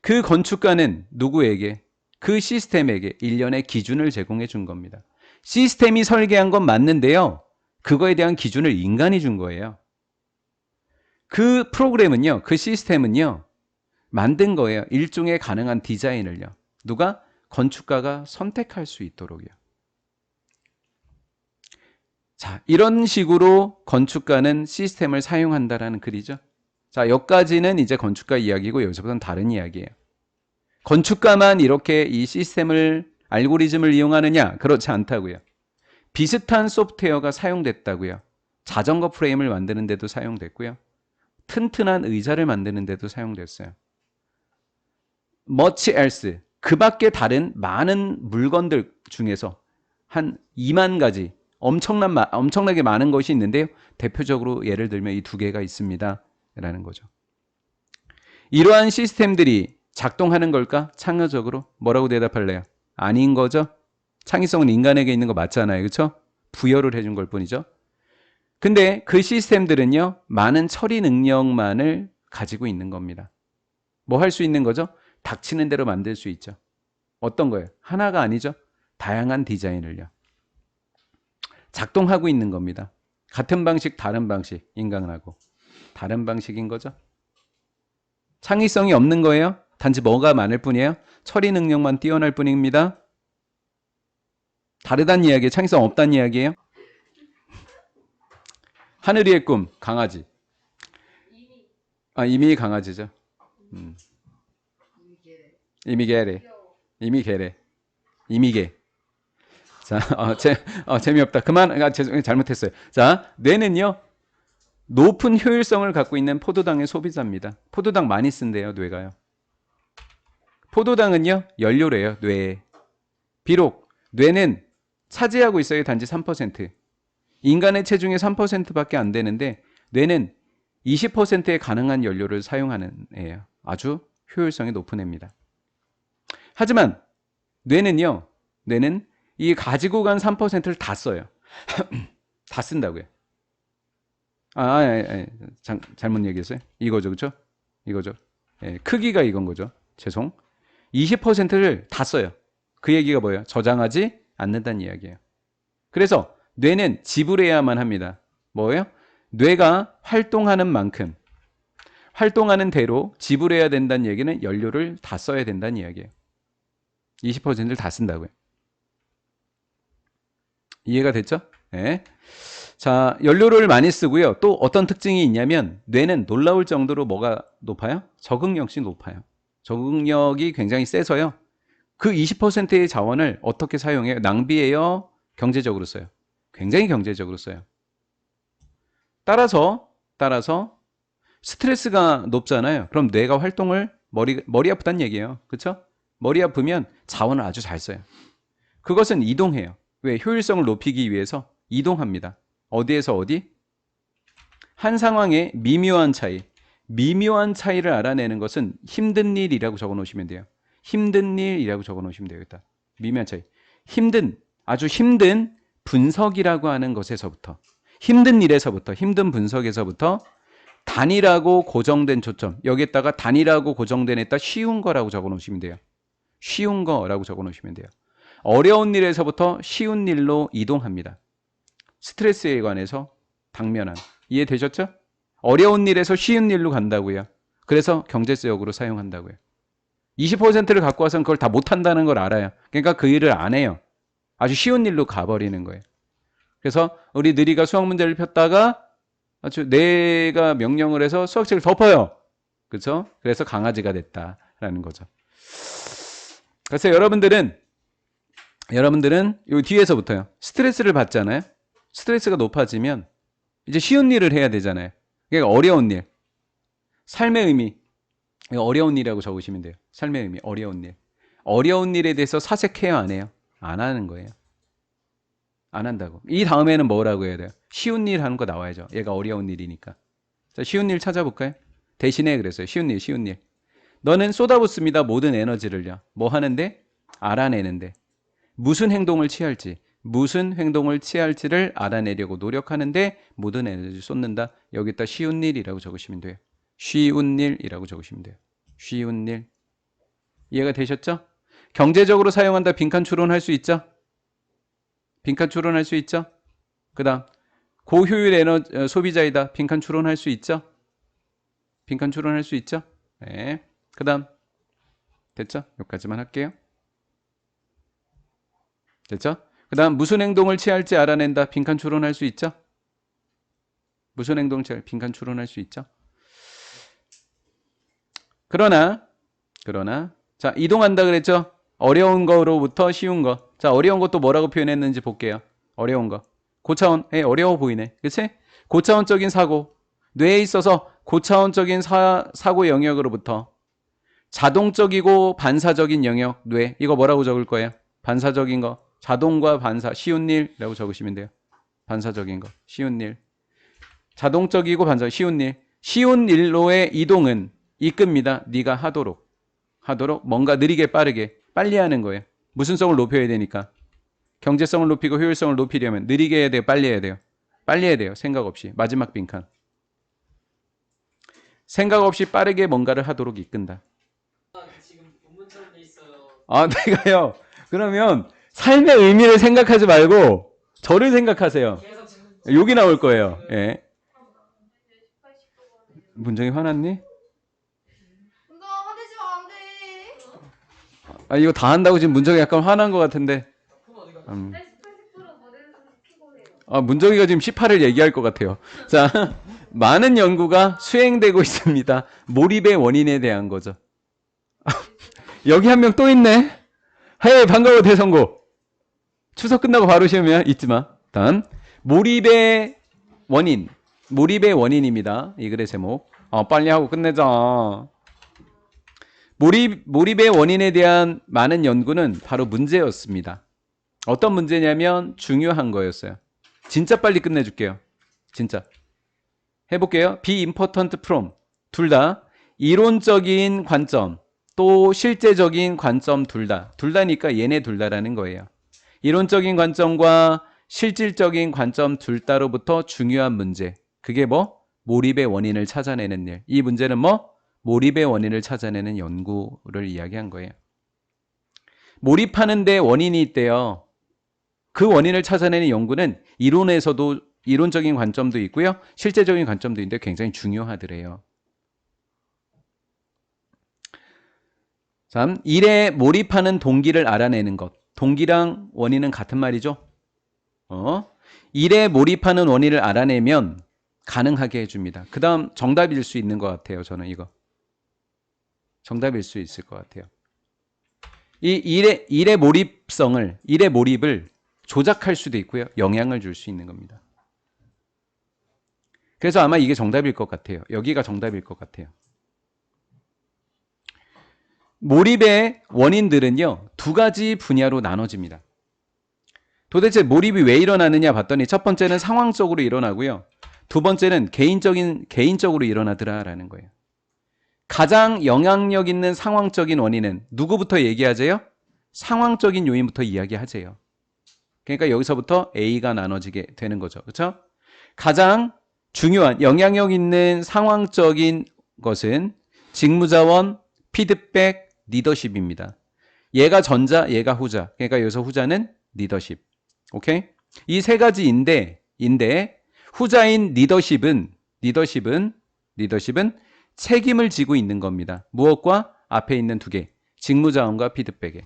그 건축가는 누구에게? 그 시스템에게 일련의 기준을 제공해 준 겁니다. 시스템이 설계한 건 맞는데요. 그거에 대한 기준을 인간이 준 거예요. 그 프로그램은요, 그 시스템은요, 만든 거예요. 일종의 가능한 디자인을요. 누가? 건축가가 선택할 수 있도록요. 자, 이런 식으로 건축가는 시스템을 사용한다라는 글이죠. 자, 여기까지는 이제 건축가 이야기고 여기서부터는 다른 이야기예요. 건축가만 이렇게 이 시스템을, 알고리즘을 이용하느냐? 그렇지 않다고요. 비슷한 소프트웨어가 사용됐다고요. 자전거 프레임을 만드는 데도 사용됐고요. 튼튼한 의자를 만드는 데도 사용됐어요. much else, 그 밖에 다른 많은 물건들 중에서 한 2만 가지, 엄청나게 많은 것이 있는데요. 대표적으로 예를 들면 이 두 개가 있습니다. 라는 거죠. 이러한 시스템들이 작동하는 걸까? 창의적으로? 뭐라고 대답할래요? 아닌 거죠? 창의성은 인간에게 있는 거 맞잖아요. 그렇죠? 부여를 해준 걸 뿐이죠. 근데 그 시스템들은요, 많은 처리 능력만을 가지고 있는 겁니다. 뭐 할 수 있는 거죠? 닥치는 대로 만들 수 있죠. 어떤 거예요? 하나가 아니죠. 다양한 디자인을요. 작동하고 있는 겁니다. 같은 방식, 다른 방식, 인간하고 다른 방식인 거죠. 창의성이 없는 거예요. 단지 뭐가 많을 뿐이에요. 처리 능력만 뛰어날 뿐입니다. 다르단 이야기예요. 창의성 없단 이야기예요. 하늘이의 꿈, 강아지. 이미 강아지죠. 이미 개래. 이미 개래. 이미 개. 자, 재미없다. 그만, 잘못했어요. 자, 뇌는요, 높은 효율성을 갖고 있는 포도당의 소비자입니다. 포도당 많이 쓴대요, 뇌가요. 포도당은요, 연료래요, 뇌에. 비록 뇌는 차지하고 있어요, 단지 3%. 인간의 체중의 3%밖에 안 되는데, 뇌는 20%의 가능한 연료를 사용하는 애예요. 아주 효율성이 높은 애입니다. 하지만, 뇌는 이 가지고 간 3%를 다 써요. 다 쓴다고요. 잘못 얘기했어요. 이거죠, 그렇죠? 이거죠. 예, 크기가 이건 거죠. 죄송. 20%를 다 써요. 그 얘기가 뭐예요? 저장하지 않는다는 이야기예요. 그래서 뇌는 지불해야만 합니다. 뭐예요? 뇌가 활동하는 만큼, 활동하는 대로 지불해야 된다는 얘기는 연료를 다 써야 된다는 이야기예요. 20%를 다 쓴다고요. 이해가 됐죠? 네. 자, 연료를 많이 쓰고요. 또 어떤 특징이 있냐면 뇌는 놀라울 정도로 뭐가 높아요? 적응력이 높아요. 적응력이 굉장히 세서요. 그 20%의 자원을 어떻게 사용해요? 낭비해요? 경제적으로 써요? 굉장히 경제적으로 써요. 따라서 스트레스가 높잖아요. 그럼 뇌가 활동을 머리 아프다는 얘기예요. 그렇죠? 머리 아프면 자원을 아주 잘 써요. 그것은 이동해요. 왜? 효율성을 높이기 위해서 이동합니다. 어디에서 어디? 한 상황의 미묘한 차이를 알아내는 것은 힘든 일이라고 적어 놓으시면 돼요. 힘든 일이라고 적어 놓으시면 되겠다. 미묘한 차이. 아주 힘든 분석이라고 하는 것에서부터, 힘든 일에서부터, 힘든 분석에서부터 단일하고 고정된 초점, 여기에다가 단일하고 고정된 에다 쉬운 거라고 적어 놓으시면 돼요. 쉬운 거라고 적어 놓으시면 돼요. 어려운 일에서부터 쉬운 일로 이동합니다. 스트레스에 관해서 당면한. 이해되셨죠? 어려운 일에서 쉬운 일로 간다고요. 그래서 경제적으로 사용한다고요. 20%를 갖고 와서는 그걸 다 못한다는 걸 알아요. 그러니까 그 일을 안 해요. 아주 쉬운 일로 가버리는 거예요. 그래서 우리 느리가 수학 문제를 폈다가 아주 내가 명령을 해서 수학책을 덮어요. 그렇죠? 그래서 강아지가 됐다라는 거죠. 그래서 여러분들은 이 뒤에서부터요. 스트레스를 받잖아요. 스트레스가 높아지면 이제 쉬운 일을 해야 되잖아요. 그러니까 어려운 일. 삶의 의미. 어려운 일이라고 적으시면 돼요. 삶의 의미, 어려운 일. 어려운 일에 대해서 사색해요, 안 해요? 안 하는 거예요. 안 한다고. 이 다음에는 뭐라고 해야 돼요? 쉬운 일 하는 거 나와야죠. 얘가 어려운 일이니까. 자, 쉬운 일 찾아볼까요? 대신에 그랬어요. 쉬운 일. 너는 쏟아붓습니다. 모든 에너지를요. 뭐 하는데? 알아내는데. 무슨 행동을 취할지를 알아내려고 노력하는데 모든 에너지를 쏟는다. 여기다 쉬운 일이라고 적으시면 돼요. 쉬운 일이라고 적으시면 돼요. 쉬운 일. 이해가 되셨죠? 경제적으로 사용한다. 빈칸 추론할 수 있죠? 빈칸 추론할 수 있죠? 그 다음 고효율 에너지 소비자이다. 빈칸 추론할 수 있죠? 빈칸 추론할 수 있죠? 네. 그 다음 됐죠? 여기까지만 할게요. 됐죠? 그 다음 무슨 행동을 취할지 알아낸다. 빈칸 추론할 수 있죠? 무슨 행동을 취할지 빈칸 추론할 수 있죠? 그러나 자, 이동한다 그랬죠? 어려운 거로부터 쉬운 거. 자, 어려운 것도 뭐라고 표현했는지 볼게요. 어려운 거. 고차원, 어려워 보이네. 그치? 고차원적인 사고. 뇌에 있어서 고차원적인 사고 영역으로부터 자동적이고 반사적인 영역, 뇌. 이거 뭐라고 적을 거예요? 반사적인 거. 자동과 반사, 쉬운 일이라고 적으시면 돼요. 반사적인 거, 쉬운 일. 자동적이고 반사, 쉬운 일. 쉬운 일로의 이동은 이끕니다. 네가 하도록. 뭔가 느리게 빠르게 빨리 하는 거예요. 무슨성을 높여야 되니까. 경제성을 높이고 효율성을 높이려면 느리게 해야 돼요? 빨리 해야 돼요? 빨리 해야 돼요. 생각 없이. 마지막 빈칸. 생각 없이 빠르게 뭔가를 하도록 이끈다.
지금 본문처럼 돼 있어요.
아, 내가요. 그러면 삶의 의미를 생각하지 말고 저를 생각하세요.
계속 지금
여기 나올 거예요. 예. 문정이 화났니?
너 화내지 마, 안 돼.
아, 이거 다 한다고 지금 문정이 약간 화난 것 같은데. 음. 아, 문정이가 지금 18을 얘기할 것 같아요. 자, 많은 연구가 수행되고 있습니다. 몰입의 원인에 대한 거죠. 여기 한 명 또 있네. 헤이, 반가워, 대성고. 추석 끝나고 바로 시험이야. 잊지 마. 다음. 몰입의 원인입니다. 이 글의 제목. 빨리 하고 끝내자. 몰입의 원인에 대한 많은 연구는 바로 문제였습니다. 어떤 문제냐면 중요한 거였어요. 진짜 빨리 끝내줄게요. 진짜. 해볼게요. be important from. 둘 다 이론적인 관점 또 실제적인 관점 둘 다. 둘 다니까 얘네 둘 다라는 거예요. 이론적인 관점과 실질적인 관점 둘 다로부터 중요한 문제. 그게 뭐? 몰입의 원인을 찾아내는 일. 이 문제는 뭐? 몰입의 원인을 찾아내는 연구를 이야기한 거예요. 몰입하는 데 원인이 있대요. 그 원인을 찾아내는 연구는 이론에서도 이론적인 관점도 있고요. 실제적인 관점도 있는데 굉장히 중요하더래요. 3. 일에 몰입하는 동기를 알아내는 것. 동기랑 원인은 같은 말이죠. 일에 몰입하는 원인을 알아내면 가능하게 해줍니다. 그 다음 정답일 수 있는 것 같아요. 저는 이거. 정답일 수 있을 것 같아요. 이 일의 몰입을 조작할 수도 있고요. 영향을 줄 수 있는 겁니다. 그래서 아마 이게 정답일 것 같아요. 여기가 정답일 것 같아요. 몰입의 원인들은요, 두 가지 분야로 나눠집니다. 도대체 몰입이 왜 일어나느냐 봤더니 첫 번째는 상황적으로 일어나고요. 두 번째는 개인적으로 일어나더라라는 거예요. 가장 영향력 있는 상황적인 원인은 누구부터 얘기하세요? 상황적인 요인부터 이야기하세요. 그러니까 여기서부터 A가 나눠지게 되는 거죠. 그렇죠? 가장 중요한 영향력 있는 상황적인 것은 직무자원, 피드백, 리더십입니다. 얘가 전자, 얘가 후자. 그러니까 여기서 후자는 리더십. 오케이? 이 세 가지인데 후자인 리더십은 책임을 지고 있는 겁니다. 무엇과? 앞에 있는 두 개. 직무자원과 피드백에.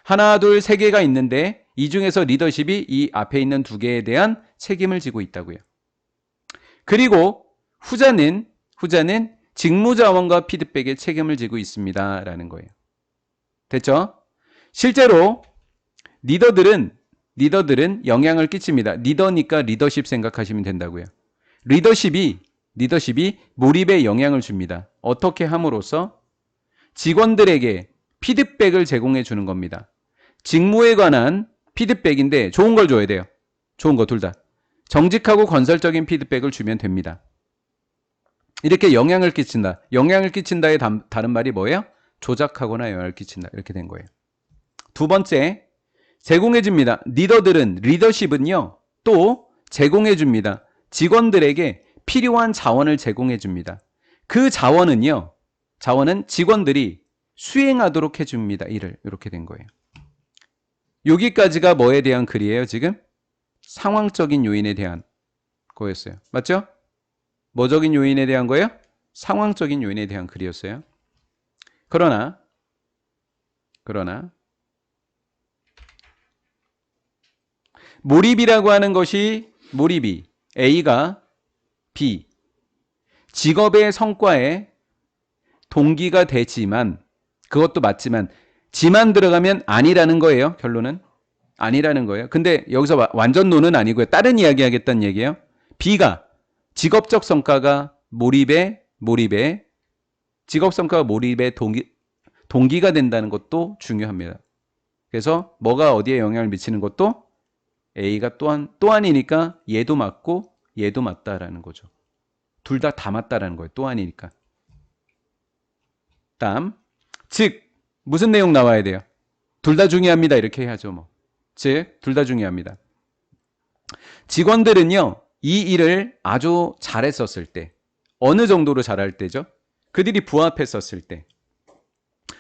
하나, 둘, 세 개가 있는데 이 중에서 리더십이 이 앞에 있는 두 개에 대한 책임을 지고 있다고요. 그리고 후자는 직무자원과 피드백에 책임을 지고 있습니다. 라는 거예요. 됐죠? 실제로 리더들은 영향을 끼칩니다. 리더니까 리더십 생각하시면 된다고요. 리더십이 몰입에 영향을 줍니다. 어떻게 함으로써? 직원들에게 피드백을 제공해 주는 겁니다. 직무에 관한 피드백인데 좋은 걸 줘야 돼요. 좋은 거 둘 다. 정직하고 건설적인 피드백을 주면 됩니다. 이렇게 영향을 끼친다. 영향을 끼친다의 다른 말이 뭐예요? 조작하거나 영향을 끼친다. 이렇게 된 거예요. 두 번째, 제공해 줍니다. 리더십은요, 또 제공해 줍니다. 직원들에게 필요한 자원을 제공해 줍니다. 그 자원은 직원들이 수행하도록 해줍니다. 일을. 이렇게 된 거예요. 여기까지가 뭐에 대한 글이에요, 지금? 상황적인 요인에 대한 거였어요. 맞죠? 뭐적인 요인에 대한 거예요? 상황적인 요인에 대한 글이었어요. 그러나 몰입이라고 하는 것이 A가 B 직업의 성과에 동기가 되지만 그것도 맞지만 지만 들어가면 아니라는 거예요. 결론은 아니라는 거예요. 근데 여기서 완전 노는 아니고요. 다른 이야기 하겠다는 얘기예요. B가 직업적 성과가 몰입의 동기가 된다는 것도 중요합니다. 그래서 뭐가 어디에 영향을 미치는 것도 A가 또한이니까 얘도 맞고 얘도 맞다라는 거죠. 둘 다 맞다라는 거예요. 또한이니까. 다음, 즉 무슨 내용 나와야 돼요? 둘 다 중요합니다. 이렇게 해야죠. 뭐. 즉, 둘 다 중요합니다. 직원들은요, 이 일을 아주 잘했었을 때, 어느 정도로 잘할 때죠? 그들이 부합했었을 때,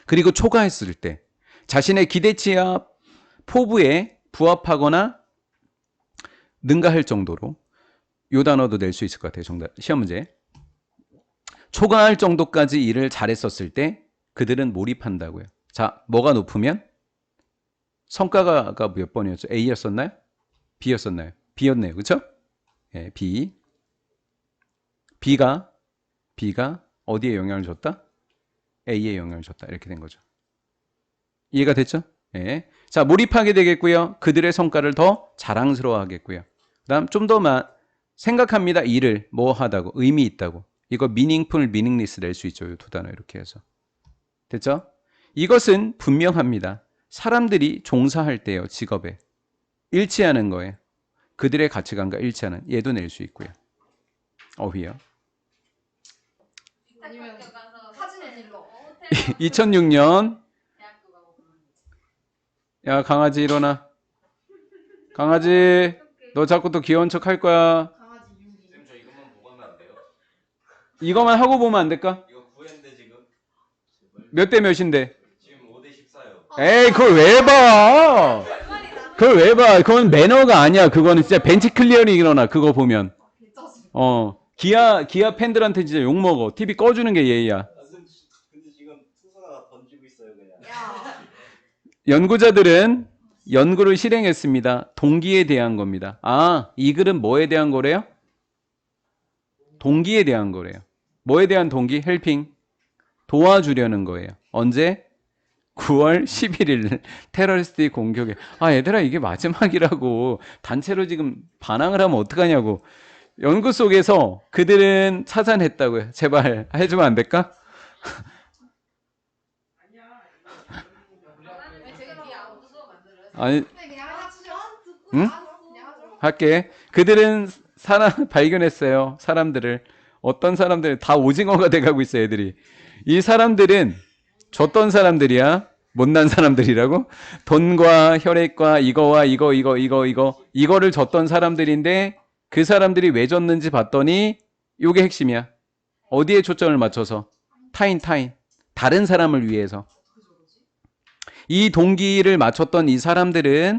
그리고 초과했을 때, 자신의 기대치와 포부에 부합하거나 능가할 정도로, 요 단어도 낼 수 있을 것 같아요. 정답, 시험 문제. 초과할 정도까지 일을 잘했었을 때 그들은 몰입한다고요. 자, 뭐가 높으면? 성과가 몇 번이었죠? A였었나요? B였었나요? B였네요. 그렇죠? 네, B. B가 어디에 영향을 줬다? A에 영향을 줬다. 이렇게 된 거죠. 이해가 됐죠? 네. 자, 몰입하게 되겠고요. 그들의 성과를 더 자랑스러워 하겠고요. 그다음 좀 더 생각합니다. 일을 뭐 하다고, 의미 있다고. 이거 meaningful, meaningless 낼 수 있죠. 이 두 단어 이렇게 해서. 됐죠? 이것은 분명합니다. 사람들이 종사할 때요. 직업에 일치하는 거예요. 그들의 가치관과 일치하는. 얘도 낼 수 있고요. 어휘요.
아니면 사진을 딜러.
2006년. 야, 강아지 일어나. 강아지, 너 자꾸 또 귀여운 척 할 거야.
강아지 유리.
쌤, 저 이것만 보고 하면 안 돼요?
이거만 하고 보면 안 될까?
이거 9회인데 지금?
몇 대 몇인데?
지금 5대 14요.
에이, 그걸 왜 봐? 그걸 왜 봐? 그건 매너가 아니야. 그거는 진짜 벤치 클리어링 일어나. 그거 보면. 기아 팬들한테 진짜 욕먹어. TV 꺼주는 게 예의야.
근데 지금 투수가 던지고 있어요, 그냥.
야.
연구자들은 연구를 실행했습니다. 동기에 대한 겁니다. 아, 이 글은 뭐에 대한 거래요? 동기에 대한 거래요. 뭐에 대한 동기? 헬핑. 도와주려는 거예요. 언제? 9월 11일 테러리스트 공격에. 아, 얘들아, 이게 마지막이라고. 단체로 지금 반항을 하면 어떡하냐고. 연구 속에서 그들은 찾아냈다고요. 제발 해주면 안 될까? 아니,
그냥 하죠.
응? 할게. 그들은 발견했어요. 사람들을. 어떤 사람들, 다 오징어가 돼가고 있어요, 애들이. 이 사람들은 줬던 사람들이야. 못난 사람들이라고? 돈과 혈액과 이거와 이거를 줬던 사람들인데 그 사람들이 왜 줬는지 봤더니 요게 핵심이야. 어디에 초점을 맞춰서? 타인. 다른 사람을 위해서. 이 동기를 맞췄던 이 사람들이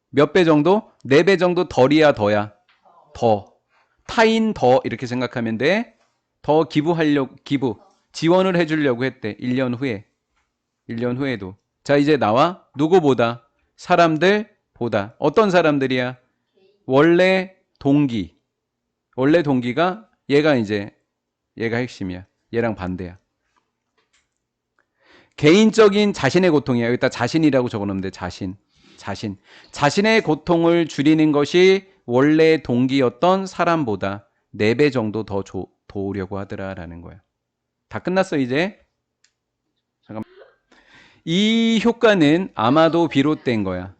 몇 배 정도? 4배 정도 덜이야, 더야? 더. 타인 더 이렇게 생각하면 돼. 더 지원을 해주려고 했대. 1년 후에. 1년 후에도. 자, 이제 나와. 누구보다? 사람들보다. 어떤 사람들이야? 원래 동기가 얘가 핵심이야. 얘랑 반대야. 개인적인 자신의 고통이야. 여기다 자신이라고 적어놓으면 돼. 자신의 고통을 줄이는 것이 원래 동기였던 사람보다 4배 정도 더 도우려고 하더라라는 거야. 다 끝났어 이제. 잠깐만. 이 효과는 아마도 비롯된 거야.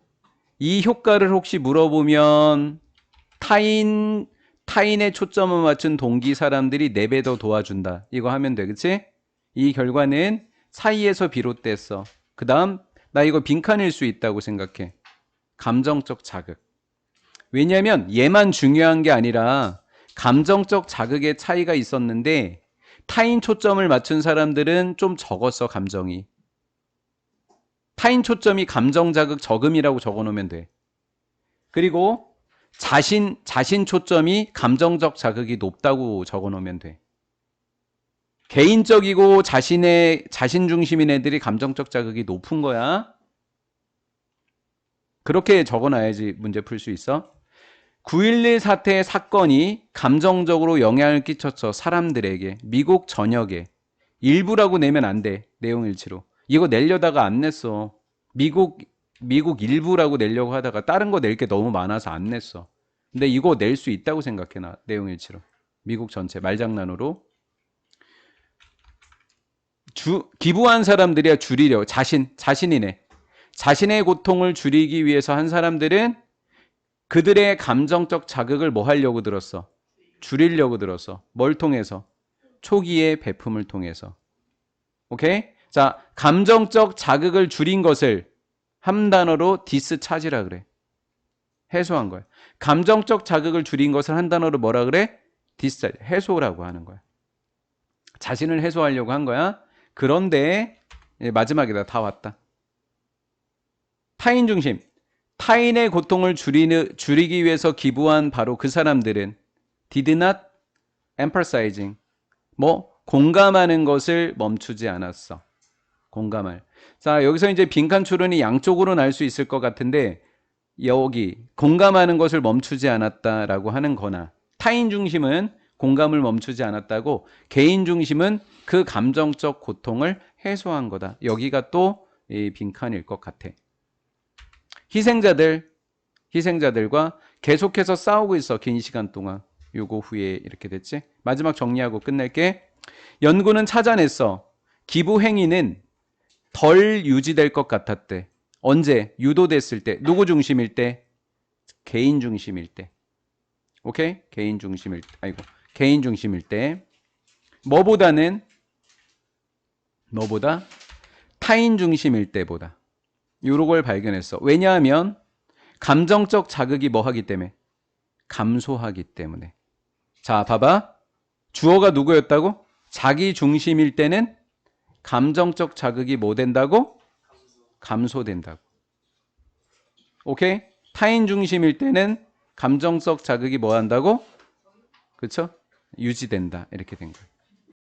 이 효과를 혹시 물어보면 타인의 초점을 맞춘 동기 사람들이 4배 더 도와준다. 이거 하면 돼. 그치? 이 결과는 사이에서 비롯됐어. 그 다음 나 이거 빈칸일 수 있다고 생각해. 감정적 자극. 왜냐하면 얘만 중요한 게 아니라 감정적 자극의 차이가 있었는데 타인 초점을 맞춘 사람들은 좀 적었어. 감정이. 타인 초점이 감정 자극 적음이라고 적어놓으면 돼. 그리고 자신 초점이 감정적 자극이 높다고 적어놓으면 돼. 개인적이고 자신 중심인 애들이 감정적 자극이 높은 거야. 그렇게 적어놔야지 문제 풀 수 있어. 9.11 사태의 사건이 감정적으로 영향을 끼쳤어. 사람들에게. 미국 전역에. 일부라고 내면 안 돼. 내용일치로. 이거 내려다가 안 냈어. 미국 일부라고 내려고 하다가 다른 거 낼 게 너무 많아서 안 냈어. 근데 이거 낼 수 있다고 생각해. 나 내용일치로. 미국 전체 말장난으로. 기부한 사람들이야. 줄이려. 자신이네. 자신의 고통을 줄이기 위해서 한 사람들은 그들의 감정적 자극을 뭐 하려고 들었어? 줄이려고 들었어. 뭘 통해서? 초기의 베품을 통해서. 오케이? 자, 감정적 자극을 줄인 것을 한 단어로 디스차지라 그래. 해소한 거야. 감정적 자극을 줄인 것을 한 단어로 뭐라 그래? 디스차지. 해소라고 하는 거야. 자신을 해소하려고 한 거야. 그런데 마지막이다. 다 왔다. 타인 중심. 타인의 고통을 줄이기 위해서 기부한 바로 그 사람들은 did not emphasizing. 공감하는 것을 멈추지 않았어. 공감할. 자, 여기서 이제 빈칸 추론이 양쪽으로 날 수 있을 것 같은데 여기 공감하는 것을 멈추지 않았다라고 하는 거나 타인 중심은 공감을 멈추지 않았다고 개인 중심은 그 감정적 고통을 해소한 거다. 여기가 또 이 빈칸일 것 같아. 희생자들과 계속해서 싸우고 있어. 긴 시간 동안. 요거 후에 이렇게 됐지. 마지막 정리하고 끝낼게. 연구는 찾아냈어. 기부 행위는 덜 유지될 것 같았대. 언제? 유도됐을 때. 누구 중심일 때? 개인 중심일 때. 오케이? 개인 중심일 때. 뭐보다? 타인 중심일 때보다. 요런 걸 발견했어. 왜냐하면 감정적 자극이 뭐 하기 때문에? 감소하기 때문에. 자, 봐봐. 주어가 누구였다고? 자기 중심일 때는 감정적 자극이 뭐 된다고? 감소된다고. 오케이? 타인 중심일 때는 감정적 자극이 뭐 한다고? 그쵸? 유지된다. 이렇게 된 거예요.